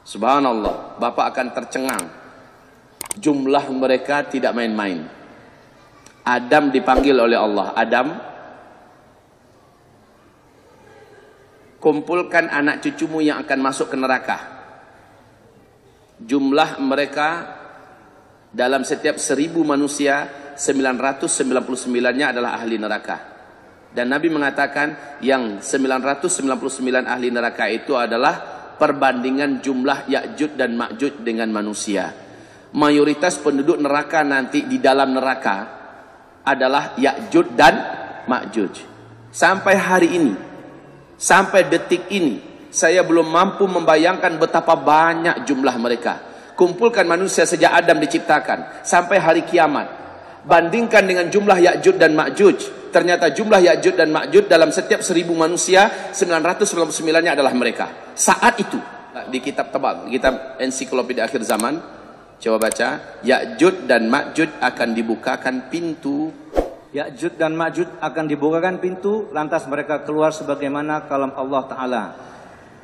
Subhanallah, Bapak akan tercengang. Jumlah mereka tidak main-main. Adam dipanggil oleh Allah. Adam, kumpulkan anak cucumu yang akan masuk ke neraka. Jumlah mereka dalam setiap 1000 manusia, 999-nya adalah ahli neraka. Dan Nabi mengatakan yang 999 ahli neraka itu adalah perbandingan jumlah Ya'juj dan Ma'juj dengan manusia. Mayoritas penduduk neraka nanti di dalam neraka adalah Ya'juj dan Ma'juj. Sampai hari ini, sampai detik ini, saya belum mampu membayangkan betapa banyak jumlah mereka. Kumpulkan manusia sejak Adam diciptakan sampai hari kiamat. Bandingkan dengan jumlah Ya'juj dan Ma'juj. Ternyata jumlah Ya'juj dan Ma'juj dalam setiap 1000 manusia, 999-nya adalah mereka. Saat itu, di kitab tebal, kitab ensiklopedia akhir zaman, coba baca, Ya'juj dan Ma'juj akan dibukakan pintu. Ya'juj dan Ma'juj akan dibukakan pintu, lantas mereka keluar sebagaimana kalam Allah Ta'ala.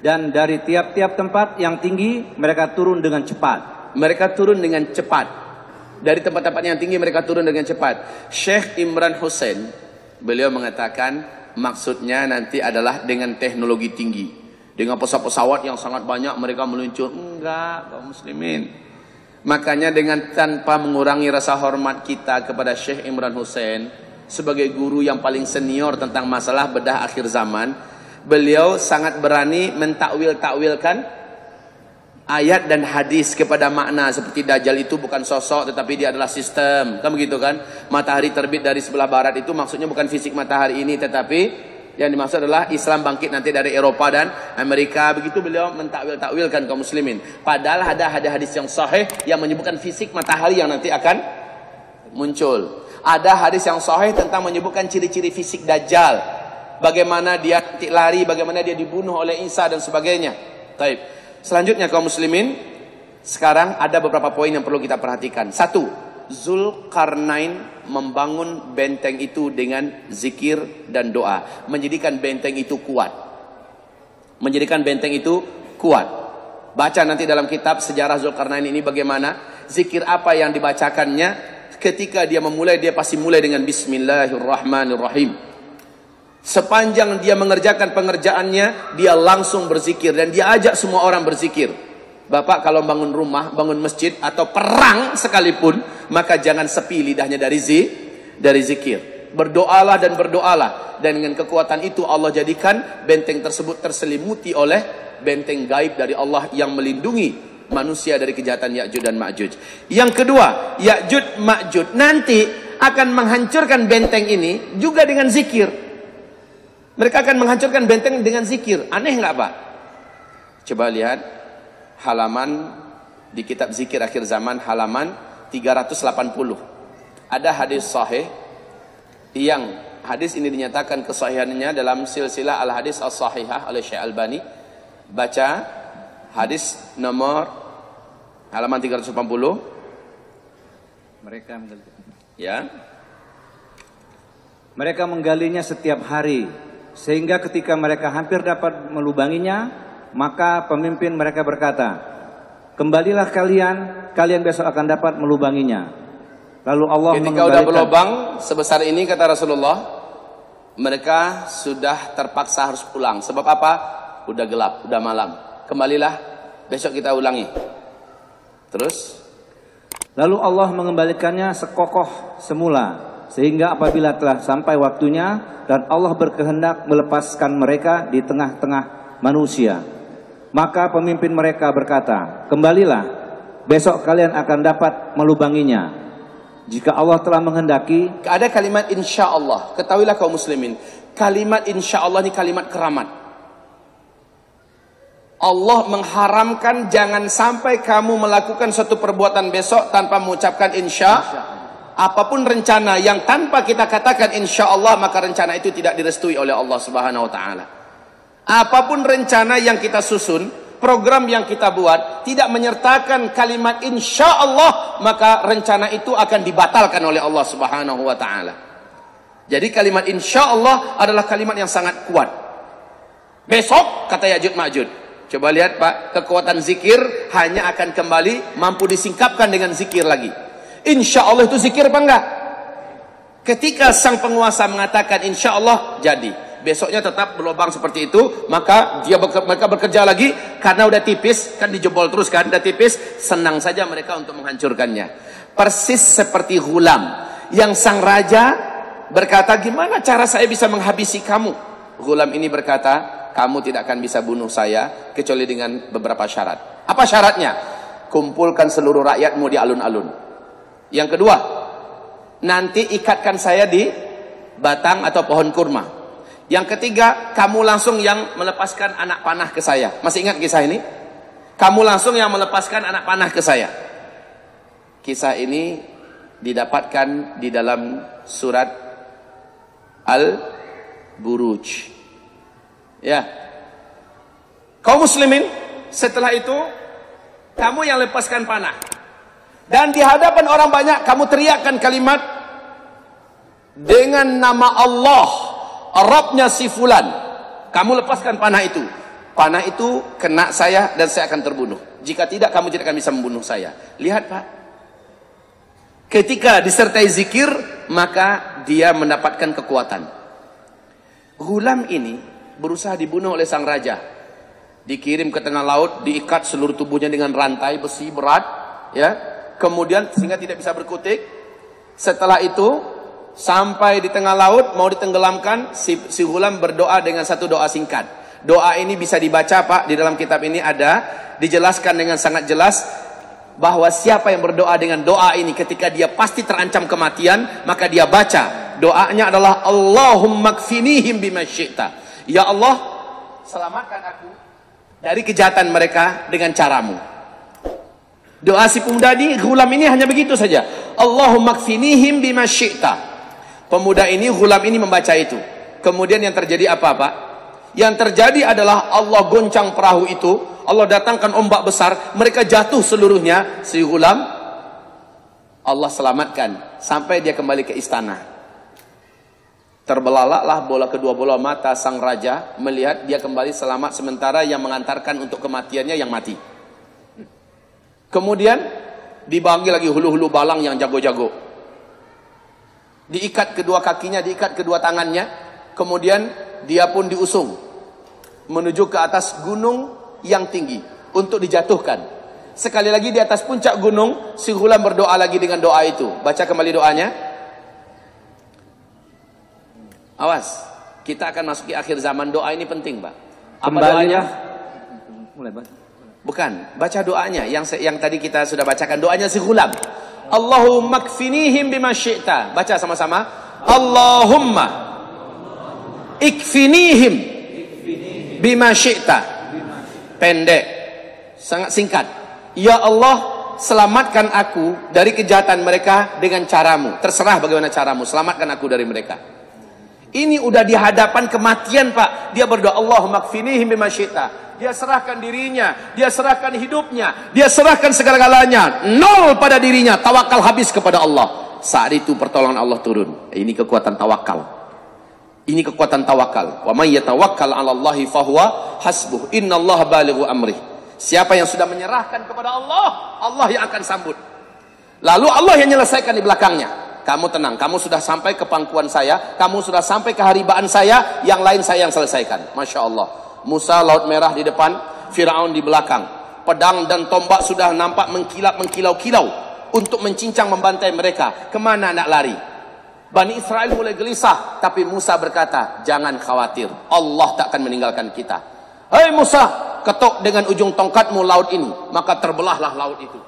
Dan dari tiap-tiap tempat yang tinggi, mereka turun dengan cepat. Mereka turun dengan cepat. Dari tempat-tempat yang tinggi mereka turun dengan cepat. Syekh Imran Hussein, beliau mengatakan maksudnya nanti adalah dengan teknologi tinggi. Dengan pesawat-pesawat yang sangat banyak mereka meluncur. Enggak, kaum muslimin. Makanya dengan tanpa mengurangi rasa hormat kita kepada Syekh Imran Hussein sebagai guru yang paling senior tentang masalah bedah akhir zaman, beliau sangat berani mentakwil-takwilkan ayat dan hadis kepada makna seperti Dajjal itu bukan sosok tetapi dia adalah sistem. Kan begitu kan? Matahari terbit dari sebelah barat itu maksudnya bukan fisik matahari ini, tetapi yang dimaksud adalah Islam bangkit nanti dari Eropa dan Amerika. Begitu beliau mentakwil-takwilkan kaum muslimin. Padahal ada hadis yang sahih yang menyebutkan fisik matahari yang nanti akan muncul. Ada hadis yang sahih tentang menyebutkan ciri-ciri fisik Dajjal. Bagaimana dia lari, bagaimana dia dibunuh oleh Isa dan sebagainya. Taib. Selanjutnya kaum muslimin, sekarang ada beberapa poin yang perlu kita perhatikan. Satu, Zulkarnain membangun benteng itu dengan zikir dan doa, menjadikan benteng itu kuat. Menjadikan benteng itu kuat. Baca nanti dalam kitab sejarah Zulkarnain ini bagaimana zikir apa yang dibacakannya. Ketika dia memulai, dia pasti mulai dengan Bismillahirrahmanirrahim. Sepanjang dia mengerjakan pengerjaannya, dia langsung berzikir dan dia ajak semua orang berzikir. Bapak kalau bangun rumah, bangun masjid atau perang sekalipun, maka jangan sepi lidahnya dari zikir. Berdoalah dan berdoalah, dan dengan kekuatan itu Allah jadikan benteng tersebut terselimuti oleh benteng gaib dari Allah yang melindungi manusia dari kejahatan Ya'juj dan Ma'juj. Yang kedua, Ya'juj Ma'juj nanti akan menghancurkan benteng ini juga dengan zikir. Mereka akan menghancurkan benteng dengan zikir. Aneh nggak Pak? Coba lihat halaman di kitab zikir akhir zaman, halaman 380. Ada hadis sahih yang hadis ini dinyatakan kesahihannya dalam silsilah al-hadis as-sahihah oleh Syekh Albani. Baca hadis nomor halaman 380. Mereka menggalinya setiap hari, sehingga ketika mereka hampir dapat melubanginya, maka pemimpin mereka berkata, kembalilah kalian besok akan dapat melubanginya. Lalu Allah ketika udah berlubang sebesar ini, kata Rasulullah, mereka sudah terpaksa harus pulang. Sebab apa? Udah gelap, udah malam. Kembalilah, besok kita ulangi. Terus lalu Allah mengembalikannya sekokoh semula, sehingga apabila telah sampai waktunya dan Allah berkehendak melepaskan mereka di tengah-tengah manusia, maka pemimpin mereka berkata, kembalilah, besok kalian akan dapat melubanginya. Jika Allah telah menghendaki. Ada kalimat insya Allah. Ketahuilah kaum muslimin, kalimat insya Allah ini kalimat keramat. Allah mengharamkan jangan sampai kamu melakukan suatu perbuatan besok tanpa mengucapkan insya. Apapun rencana yang tanpa kita katakan insya Allah, maka rencana itu tidak direstui oleh Allah Subhanahu wa Ta'ala. Apapun rencana yang kita susun, program yang kita buat, tidak menyertakan kalimat insya Allah, maka rencana itu akan dibatalkan oleh Allah Subhanahu wa Ta'ala. Jadi kalimat insya Allah adalah kalimat yang sangat kuat. Besok kata Ya'juj Ma'juj, Coba lihat Pak, kekuatan zikir hanya akan kembali mampu disingkapkan dengan zikir lagi. Insya Allah itu zikir apa enggak? Ketika sang penguasa mengatakan insya Allah, jadi. Besoknya tetap berlubang seperti itu, maka mereka bekerja lagi, karena udah tipis, kan dijebol terus kan, udah tipis, senang saja mereka untuk menghancurkannya. Persis seperti Ghulam, yang sang raja berkata, gimana cara saya bisa menghabisi kamu? Ghulam ini berkata, kamu tidak akan bisa bunuh saya kecuali dengan beberapa syarat. Apa syaratnya? Kumpulkan seluruh rakyatmu di alun-alun. Yang kedua, nanti ikatkan saya di batang atau pohon kurma. Yang ketiga, kamu langsung yang melepaskan anak panah ke saya. Masih ingat kisah ini? Kamu langsung yang melepaskan anak panah ke saya. Kisah ini didapatkan di dalam surat Al-Buruj. Ya, kaum muslimin, setelah itu kamu yang lepaskan panah, dan di hadapan orang banyak kamu teriakkan kalimat dengan nama Allah, Rabbnya si fulan. Kamu lepaskan panah itu. Panah itu kena saya dan saya akan terbunuh. Jika tidak, kamu tidak akan bisa membunuh saya. Lihat Pak, ketika disertai zikir, maka dia mendapatkan kekuatan. Ghulam ini berusaha dibunuh oleh sang raja, dikirim ke tengah laut, diikat seluruh tubuhnya dengan rantai besi berat, ya, kemudian sehingga tidak bisa berkutik. Setelah itu sampai di tengah laut mau ditenggelamkan, si Ghulam berdoa dengan satu doa singkat. Doa ini bisa dibaca Pak, di dalam kitab ini ada dijelaskan dengan sangat jelas bahwa siapa yang berdoa dengan doa ini ketika dia pasti terancam kematian, maka dia baca doanya adalah Allahumma kfinihim bima syi'ta. Ya Allah, selamatkan aku dari kejahatan mereka dengan caramu. Doa si pemuda ini, Ghulam ini hanya begitu saja. Allahumma kfinihim bima syi'ta. Pemuda ini, Ghulam ini membaca itu. Kemudian yang terjadi apa Pak? Yang terjadi adalah Allah goncang perahu itu, Allah datangkan ombak besar, mereka jatuh seluruhnya. Si Ghulam, Allah selamatkan sampai dia kembali ke istana. Terbelalaklah kedua bola mata sang raja melihat dia kembali selamat, sementara yang mengantarkan untuk kematiannya yang mati. Kemudian dibagi lagi hulu-hulu balang yang jago-jago, diikat kedua kakinya, diikat kedua tangannya. Kemudian dia pun diusung menuju ke atas gunung yang tinggi untuk dijatuhkan. Sekali lagi di atas puncak gunung, si Ghulam berdoa lagi dengan doa itu. Baca kembali doanya. Awas, kita akan masuki akhir zaman. Doa ini penting Pak. Apa doanya? Bukan, baca doanya yang tadi kita sudah bacakan. Doanya si Ghulam, Allahumma kfinihim bima syi'ta. Baca sama-sama. Allahumma ikfinihim bima syi'ta. Pendek, sangat singkat. Ya Allah, selamatkan aku dari kejahatan mereka dengan caramu. Terserah bagaimana caramu, selamatkan aku dari mereka. Ini udah di hadapan kematian Pak. Dia berdoa Allahumma kfinihim bima syi'ta. Dia serahkan dirinya, dia serahkan hidupnya, dia serahkan segala-galanya. Nol pada dirinya, tawakal habis kepada Allah. Saat itu pertolongan Allah turun. Ini kekuatan tawakal. Ini kekuatan tawakal. Wa may yatawakkal 'ala Allahi fahuwa hasbuh. Innallaha balighu amrih. Siapa yang sudah menyerahkan kepada Allah, Allah yang akan sambut. Lalu Allah yang menyelesaikan di belakangnya. Kamu tenang, kamu sudah sampai ke pangkuan saya, kamu sudah sampai ke haribaan saya, yang lain saya yang selesaikan. Masya Allah. Musa Laut Merah di depan, Firaun di belakang. Pedang dan tombak sudah nampak mengkilau-kilau untuk mencincang membantai mereka. Kemana nak lari? Bani Israel mulai gelisah, tapi Musa berkata, jangan khawatir, Allah tak akan meninggalkan kita. Hei Musa, ketuk dengan ujung tongkatmu laut ini, maka terbelahlah laut itu.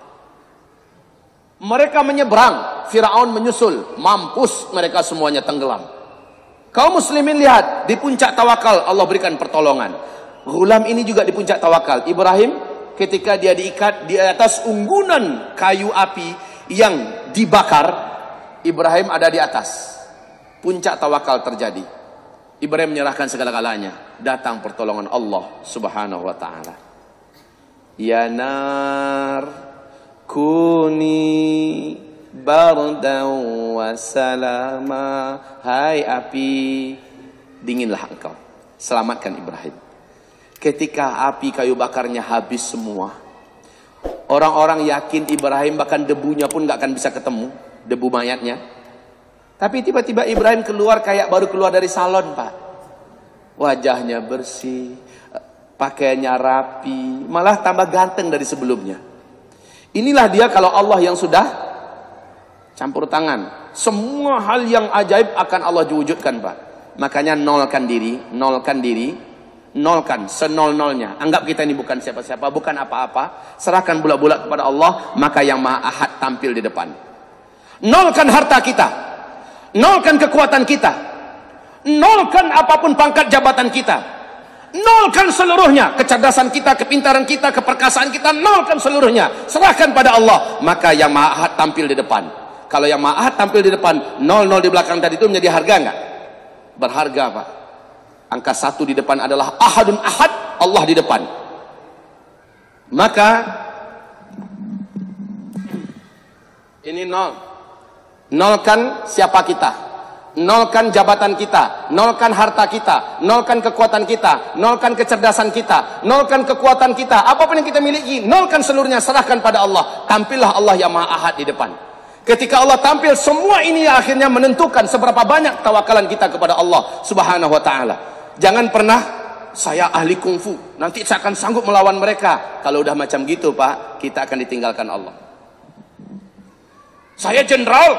Mereka menyeberang, Firaun menyusul, mampus mereka semuanya tenggelam. Kaum muslimin lihat, di puncak tawakal Allah berikan pertolongan. Ghulam ini juga di puncak tawakal. Ibrahim ketika dia diikat di atas unggunan kayu api yang dibakar, Ibrahim ada di atas. Puncak tawakal terjadi. Ibrahim menyerahkan segala-galanya. Datang pertolongan Allah Subhanahu wa taala. Ya nar kuni bardan wa salama. Hai api, dinginlah engkau. Selamatkan Ibrahim. Ketika api kayu bakarnya habis semua, orang-orang yakin Ibrahim bahkan debunya pun gak akan bisa ketemu, debu mayatnya. Tapi tiba-tiba Ibrahim keluar kayak baru keluar dari salon, Pak. Wajahnya bersih, pakaiannya rapi, malah tambah ganteng dari sebelumnya. Inilah dia kalau Allah yang sudah campur tangan. Semua hal yang ajaib akan Allah wujudkan, Pak. Makanya nolkan diri, nolkan senol-nolnya. Anggap kita ini bukan siapa-siapa, bukan apa-apa. Serahkan bulat-bulat kepada Allah, maka yang Maha Ahad tampil di depan. Nolkan harta kita, nolkan kekuatan kita, nolkan apapun pangkat jabatan kita, nolkan seluruhnya, kecerdasan kita, kepintaran kita, keperkasaan kita, nolkan seluruhnya. Serahkan pada Allah, maka yang Maha Ahad tampil di depan. Kalau yang Maha Ahad tampil di depan, 0 di belakang tadi itu menjadi harga enggak? Berharga, Pak. Angka 1 di depan adalah Ahadun Ahad, Allah di depan. Maka ini 0. Nolkan siapa kita, nolkan jabatan kita, nolkan harta kita, nolkan kekuatan kita, nolkan kecerdasan kita, nolkan kekuatan kita, apapun yang kita miliki, nolkan seluruhnya, serahkan pada Allah. Tampillah Allah yang Maha Ahad di depan. Ketika Allah tampil, semua ini akhirnya menentukan seberapa banyak tawakalan kita kepada Allah Subhanahu wa taala. Jangan pernah saya ahli kungfu, nanti saya akan sanggup melawan mereka. Kalau udah macam gitu, Pak, kita akan ditinggalkan Allah. Saya jenderal,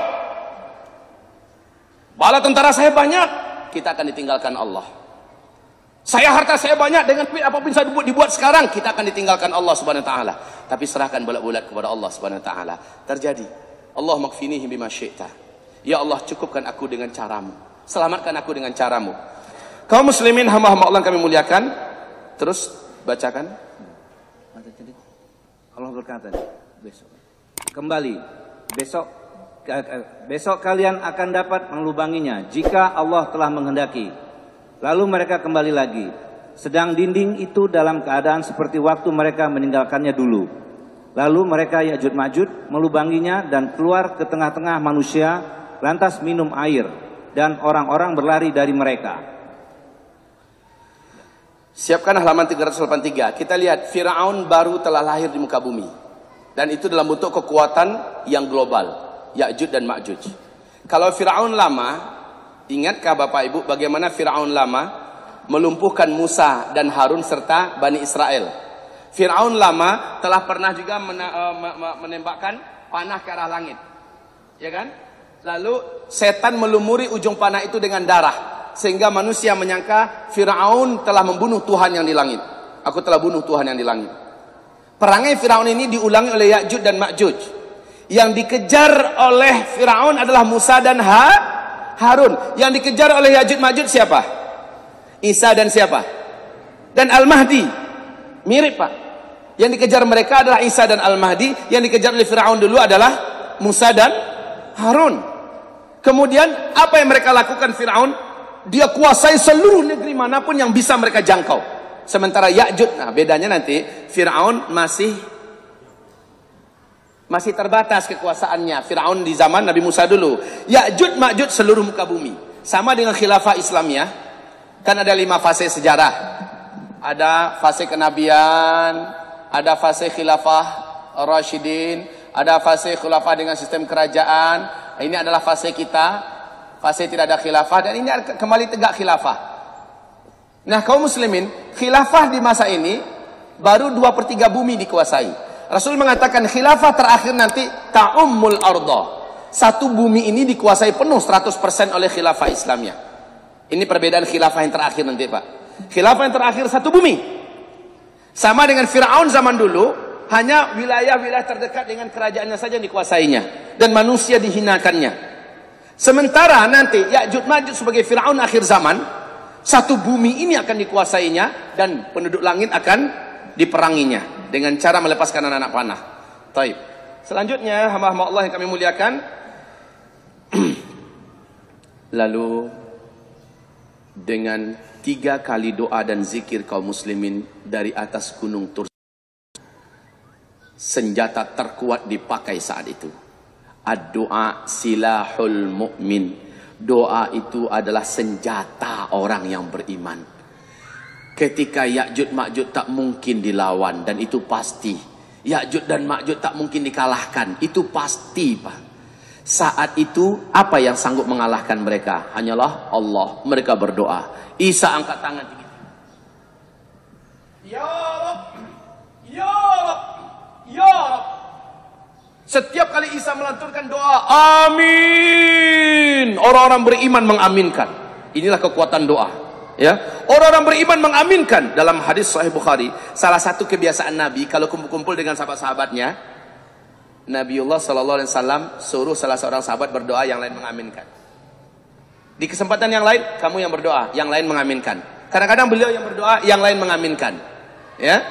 bala tentara saya banyak, kita akan ditinggalkan Allah. Saya harta saya banyak, dengan apapun saya dibuat sekarang, kita akan ditinggalkan Allah Subhanahu wa taala. Tapi serahkan bulat-bulat kepada Allah Subhanahu wa taala. Terjadi. Allah makfinihi bima syi'ta. Ya Allah, cukupkan aku dengan caramu, selamatkan aku dengan caramu. Kaum muslimin hamba-hamba Allah kami muliakan. Terus bacakan. Allah berkata besok kembali, besok kalian akan dapat melubanginya jika Allah telah menghendaki. Lalu mereka kembali lagi, sedang dinding itu dalam keadaan seperti waktu mereka meninggalkannya dulu. Lalu mereka Ya'juj Ma'juj melubanginya dan keluar ke tengah-tengah manusia, lantas minum air, dan orang-orang berlari dari mereka. Siapkan halaman 383. Kita lihat Fir'aun baru telah lahir di muka bumi, dan itu dalam bentuk kekuatan yang global, Ya'juj dan Ma'juj. Kalau Fir'aun lama, ingatkah Bapak Ibu bagaimana Fir'aun lama melumpuhkan Musa dan Harun serta Bani Israel? Fir'aun lama telah pernah juga menembakkan panah ke arah langit, ya kan? Lalu setan melumuri ujung panah itu dengan darah, sehingga manusia menyangka Fir'aun telah membunuh Tuhan yang di langit. Aku telah bunuh Tuhan yang di langit. Perangai Fir'aun ini diulangi oleh Ya'juj dan Ma'juj. Yang dikejar oleh Fir'aun adalah Musa dan Harun. Yang dikejar oleh Ya'juj Ma'juj siapa? Isa dan siapa? Dan Al-Mahdi. Mirip, Pak. Yang dikejar mereka adalah Isa dan Al-Mahdi. Yang dikejar oleh Fir'aun dulu adalah Musa dan Harun. Kemudian apa yang mereka lakukan Fir'aun? Dia kuasai seluruh negeri manapun yang bisa mereka jangkau. Sementara Ya'juj, nah bedanya nanti Fir'aun masih terbatas kekuasaannya. Fir'aun di zaman Nabi Musa dulu. Ya'juj Ma'juj seluruh muka bumi. Sama dengan khilafah Islamiyah. Kan ada 5 fase sejarah. Ada fase kenabian, ada fase khilafah Rashidin, ada fase khilafah dengan sistem kerajaan. Ini adalah fase kita, fase tidak ada khilafah, dan ini kembali tegak khilafah. Nah, kaum muslimin, khilafah di masa ini baru 2/3 bumi dikuasai. Rasul mengatakan khilafah terakhir nanti ta'ummul arda. Satu bumi ini dikuasai penuh 100% oleh khilafah Islamiyah. Ini perbedaan khilafah yang terakhir nanti, Pak. Khilafah yang terakhir satu bumi. Sama dengan Fir'aun zaman dulu, hanya wilayah-wilayah terdekat dengan kerajaannya saja dikuasainya, dan manusia dihinakannya. Sementara nanti Ya'juj Ma'juj sebagai Fir'aun akhir zaman, satu bumi ini akan dikuasainya, dan penduduk langit akan diperanginya dengan cara melepaskan anak-anak panah. Taib. Selanjutnya hamba-hamba Allah yang kami muliakan. Lalu dengan 3 kali doa dan zikir kaum muslimin dari atas gunung Tur, senjata terkuat dipakai saat itu. Ad-doa silahul mu'min. Doa itu adalah senjata orang yang beriman. ketika Ya'juj Ma'juj tak mungkin dilawan, dan itu pasti. Ya'juj dan Ma'juj tak mungkin dikalahkan, itu pasti, Pak. Saat itu apa yang sanggup mengalahkan mereka? Hanyalah Allah. Mereka berdoa. Isa angkat tangan tinggi. Ya Rabb, Ya Rabb, Ya Rabb. Setiap kali Isa melanturkan doa, amin, orang-orang beriman mengaminkan. Inilah kekuatan doa. Ya, orang-orang beriman mengaminkan. Dalam hadis Sahih Bukhari, salah satu kebiasaan Nabi kalau kumpul-kumpul dengan sahabat-sahabatnya, Nabiullah Sallallahu Alaihi Wasallam suruh salah seorang sahabat berdoa, yang lain mengaminkan. Di kesempatan yang lain, kamu yang berdoa, yang lain mengaminkan. Kadang-kadang beliau yang berdoa, yang lain mengaminkan. Ya,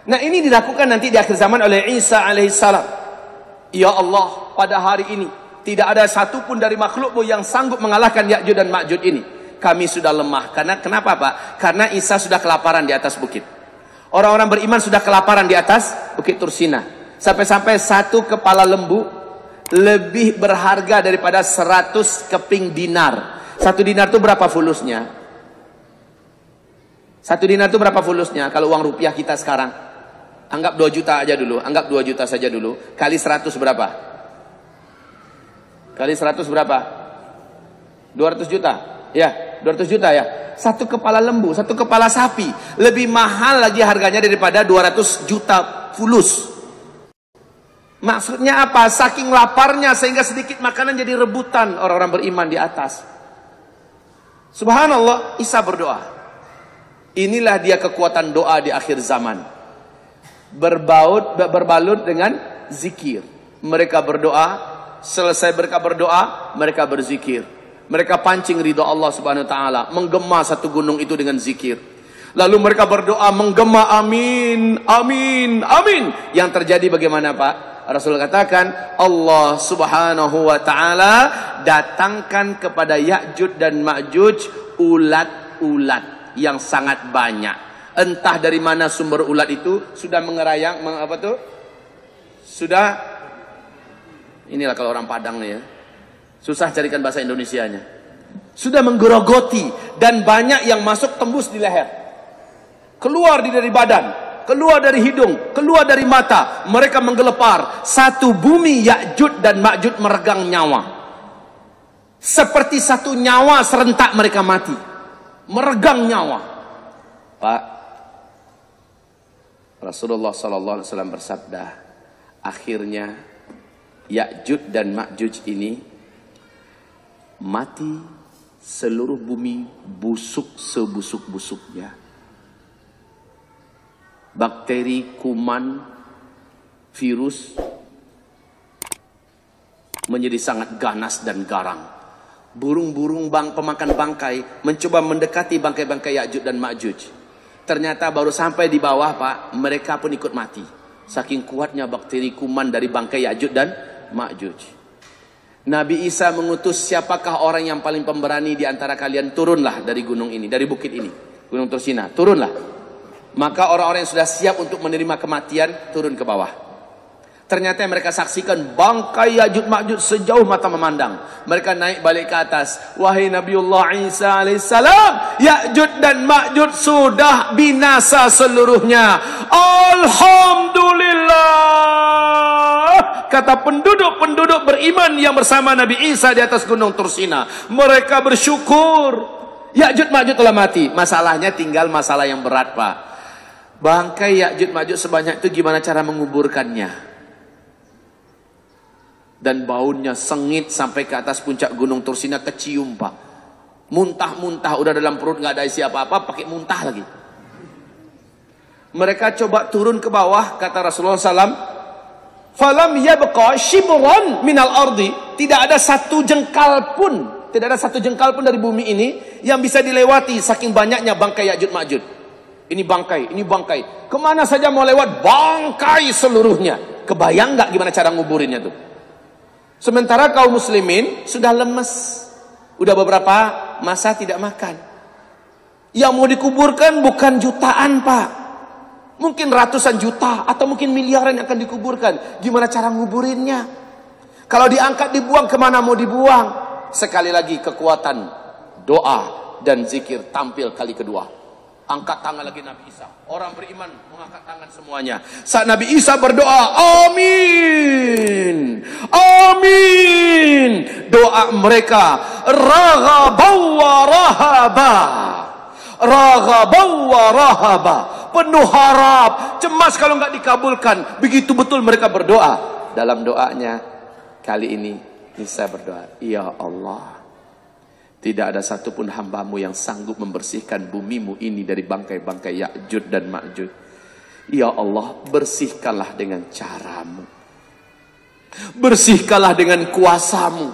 nah ini dilakukan nanti di akhir zaman oleh Isa alaihissalam. Ya Allah, pada hari ini tidak ada satupun dari makhlukmu yang sanggup mengalahkan Ya'juj dan Ma'juj ini. Kami sudah lemah. Karena kenapa, Pak? Karena Isa sudah kelaparan di atas bukit. Orang-orang beriman sudah kelaparan di atas Bukit Tursina. Sampai-sampai satu kepala lembu lebih berharga daripada 100 keping dinar. Satu dinar itu berapa fulusnya? Satu dinar itu berapa fulusnya? Kalau uang rupiah kita sekarang, anggap 2 juta aja dulu. Anggap 2 juta saja dulu. Kali 100 berapa? Kali 100 berapa? 200 juta. Ya, 200 juta ya. Satu kepala lembu, satu kepala sapi lebih mahal lagi harganya daripada 200 juta fulus. Maksudnya apa? Saking laparnya sehingga sedikit makanan jadi rebutan orang-orang beriman di atas. Subhanallah, Isa berdoa. Inilah dia kekuatan doa di akhir zaman. Berbalut dengan zikir. Mereka berdoa, selesai mereka berdoa, mereka berzikir. Mereka pancing ridha Allah Subhanahu wa taala, menggema satu gunung itu dengan zikir. Lalu mereka berdoa menggema amin, amin, amin. Yang terjadi bagaimana, Pak? Rasul katakan, Allah Subhanahu wa taala datangkan kepada Ya'juj dan Ma'juj ulat-ulat yang sangat banyak. Entah dari mana sumber ulat itu, sudah mengerayang, sudah, inilah kalau orang Padang ya, susah carikan bahasa Indonesianya. Sudah menggerogoti, dan banyak yang masuk tembus di leher, keluar dari badan, keluar dari hidung, keluar dari mata. Mereka menggelepar. Satu bumi Ya'juj dan Ma'juj meregang nyawa. Seperti satu nyawa serentak mereka mati. Meregang nyawa. Pak, Rasulullah SAW bersabda, akhirnya Ya'juj dan Ma'juj ini mati, seluruh bumi busuk sebusuk-busuknya. Bakteri, kuman, virus menjadi sangat ganas dan garang. Burung-burung pemakan bangkai mencoba mendekati bangkai-bangkai Ya'juj dan Ma'juj. Ternyata baru sampai di bawah, Pak, mereka pun ikut mati. Saking kuatnya bakteri kuman dari bangkai Ya'juj dan Ma'juj. Nabi Isa mengutus, siapakah orang yang paling pemberani di antara kalian? Turunlah dari gunung ini, dari bukit ini, Gunung Tursina, turunlah. Maka orang-orang yang sudah siap untuk menerima kematian turun ke bawah. Ternyata yang mereka saksikan bangkai Ya'juj Ma'juj sejauh mata memandang. Mereka naik balik ke atas. Wahai Nabiullah Isa alaihissalam, Ya'juj dan Ma'juj sudah binasa seluruhnya. Alhamdulillah, kata penduduk-penduduk beriman yang bersama Nabi Isa di atas Gunung Tursina. Mereka bersyukur. Ya'juj Ma'juj telah mati. Masalahnya tinggal masalah yang berat, Pak. Bangkai Ya'juj Ma'juj sebanyak itu gimana cara menguburkannya? Dan baunya sengit sampai ke atas puncak Gunung Tursina, kecium, Pak. Muntah-muntah, udah dalam perut nggak ada isi apa-apa, pakai muntah lagi. Mereka coba turun ke bawah, kata Rasulullah SAW, falam yabqa shibran minal ardi. Tidak ada satu jengkal pun, tidak ada satu jengkal pun dari bumi ini yang bisa dilewati saking banyaknya bangkai Ya'juj Ma'juj. Ini bangkai, ini bangkai. Kemana saja mau lewat, bangkai seluruhnya. Kebayang nggak gimana cara nguburinnya tuh? Sementara kaum muslimin sudah lemes, udah beberapa masa tidak makan. Yang mau dikuburkan bukan jutaan, Pak, mungkin ratusan juta atau mungkin miliaran yang akan dikuburkan. Gimana cara nguburinnya? Kalau diangkat dibuang, kemana mau dibuang? Sekali lagi kekuatan doa dan zikir tampil kali kedua. Angkat tangan lagi Nabi Isa. Orang beriman mengangkat tangan semuanya. Saat Nabi Isa berdoa, amin, amin. Doa mereka raghabaw wa rahaba, raghabaw wa rahaba, penuh harap, cemas kalau nggak dikabulkan. Begitu betul mereka berdoa. Dalam doanya kali ini Isa berdoa, ya Allah, tidak ada satupun hambamu yang sanggup membersihkan bumimu ini dari bangkai-bangkai Ya'jud dan Ma'jud. Ya Allah, bersihkanlah dengan caramu. Bersihkanlah dengan kuasamu.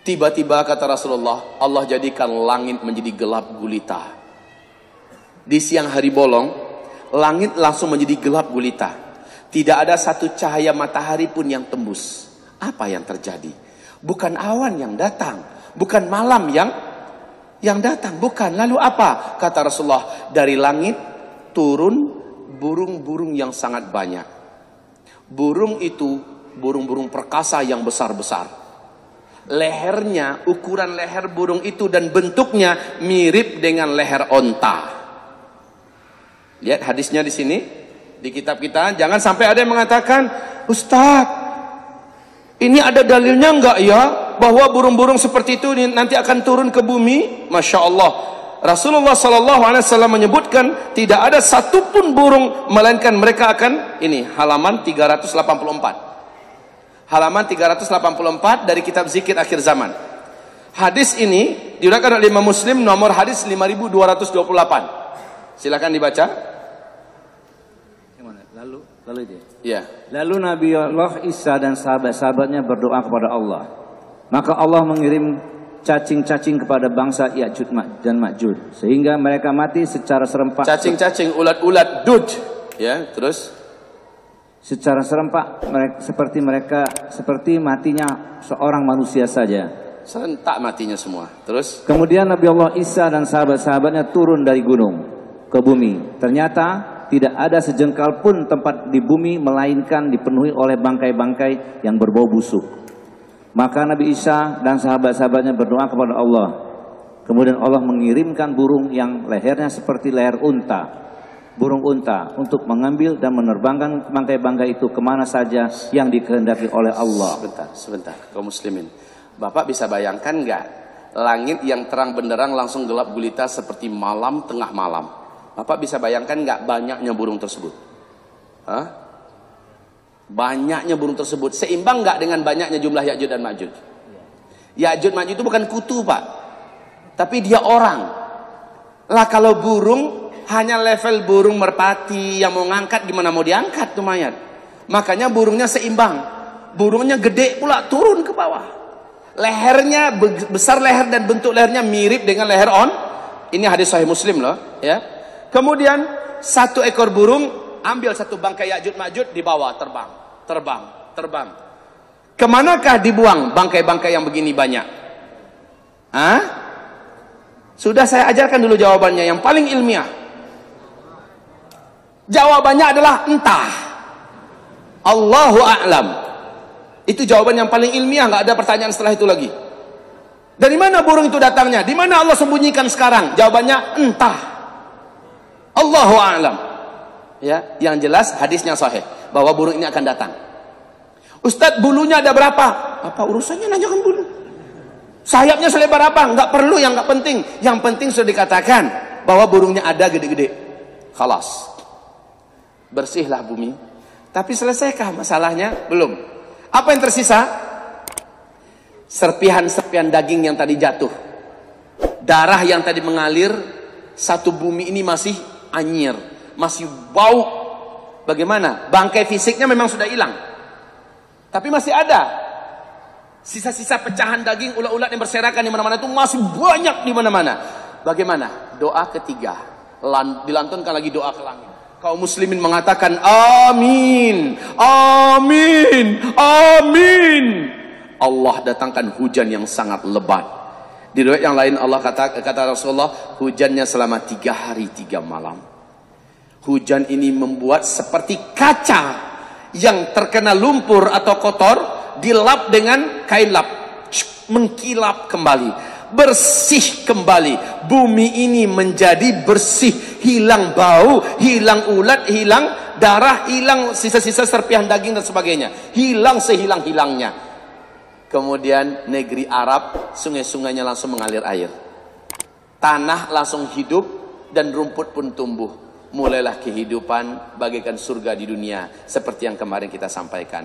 Tiba-tiba kata Rasulullah, Allah jadikan langit menjadi gelap gulita. Di siang hari bolong, langit langsung menjadi gelap gulita. Tidak ada satu cahaya matahari pun yang tembus. Apa yang terjadi? Bukan awan yang datang, bukan malam yang datang, bukan. Lalu apa? Kata Rasulullah, dari langit turun burung-burung yang sangat banyak. Burung itu burung-burung perkasa yang besar-besar. Lehernya, ukuran leher burung itu dan bentuknya mirip dengan leher onta. Lihat hadisnya di sini, di kitab kita. Jangan sampai ada yang mengatakan, Ustaz, ini ada dalilnya enggak ya bahwa burung-burung seperti itu nanti akan turun ke bumi? Masya Allah, Rasulullah SAW menyebutkan tidak ada satupun burung melainkan mereka akan, ini halaman 384, halaman 384 dari kitab Zikir Akhir Zaman. Hadis ini diriwayatkan oleh Imam Muslim, nomor hadis 5228. Silakan dibaca. Lalu itu. Ya. Lalu Nabi Allah Isa dan sahabat-sahabatnya berdoa kepada Allah. Maka Allah mengirim cacing-cacing kepada bangsa Ya'jud dan Ma'jud sehingga mereka mati secara serempak. Cacing-cacing, ulat-ulat, dud. Ya, terus secara serempak seperti matinya seorang manusia saja. Serentak matinya semua. Terus kemudian Nabi Allah Isa dan sahabat-sahabatnya turun dari gunung ke bumi. Ternyata tidak ada sejengkal pun tempat di bumi melainkan dipenuhi oleh bangkai-bangkai yang berbau busuk. Maka Nabi Isa dan sahabat-sahabatnya berdoa kepada Allah. Kemudian Allah mengirimkan burung yang lehernya seperti leher unta, burung unta, untuk mengambil dan menerbangkan bangkai-bangkai itu kemana saja yang dikehendaki oleh Allah. Sebentar, kaum muslimin. Bapak bisa bayangkan nggak? Langit yang terang benderang langsung gelap gulita seperti malam tengah malam. Bapak bisa bayangkan nggak banyaknya burung tersebut? Hah? Banyaknya burung tersebut seimbang nggak dengan banyaknya jumlah Ya'jud dan Ma'jud? Ya'jud Ma'jud itu bukan kutu, Pak, tapi dia orang. Lah kalau burung hanya level burung merpati yang mau ngangkat, gimana mau diangkat tuh mayat? Makanya burungnya seimbang. Burungnya gede pula turun ke bawah. Lehernya besar, leher dan bentuk lehernya mirip dengan leher on. Ini hadis Sahih Muslim loh, ya. Kemudian satu ekor burung ambil satu bangkai Ya'jud Ma'jud, dibawa terbang. Kemanakah dibuang bangkai-bangkai yang begini banyak? Hah? Sudah saya ajarkan dulu jawabannya yang paling ilmiah. Jawabannya adalah entah. Allahu a'lam. Itu jawaban yang paling ilmiah, nggak ada pertanyaan setelah itu lagi. Dari mana burung itu datangnya? Di mana Allah sembunyikan sekarang? Jawabannya entah. Allahu a'lam. Ya, yang jelas hadisnya sahih bahwa burung ini akan datang. Ustadz, bulunya ada berapa? Apa urusannya nanyakan bulu? Sayapnya selebar apa? Enggak perlu, yang enggak penting. Yang penting sudah dikatakan bahwa burungnya ada gede-gede. Khalas. Bersihlah bumi. Tapi selesaikah masalahnya? Belum. Apa yang tersisa? Serpihan-serpihan daging yang tadi jatuh. Darah yang tadi mengalir. Satu bumi ini masih anyir, masih bau. Bagaimana? Bangkai fisiknya memang sudah hilang, tapi masih ada sisa-sisa pecahan daging, ulat-ulat yang berserakan di mana-mana itu masih banyak di mana-mana. Bagaimana? Doa ketiga, dilantunkan lagi doa ke langit. Kaum muslimin mengatakan amin, amin, amin. Allah datangkan hujan yang sangat lebat. Di riwayat yang lain Allah kata Rasulullah, hujannya selama 3 hari 3 malam. Hujan ini membuat seperti kaca yang terkena lumpur atau kotor, dilap dengan kain lap, mengkilap kembali. bersih kembali. Bumi ini menjadi bersih, hilang bau, hilang ulat, hilang darah, hilang sisa-sisa serpihan daging dan sebagainya. Hilang sehilang-hilangnya. Kemudian negeri Arab, sungai-sungainya langsung mengalir air. Tanah langsung hidup dan rumput pun tumbuh. Mulailah kehidupan bagaikan surga di dunia, seperti yang kemarin kita sampaikan.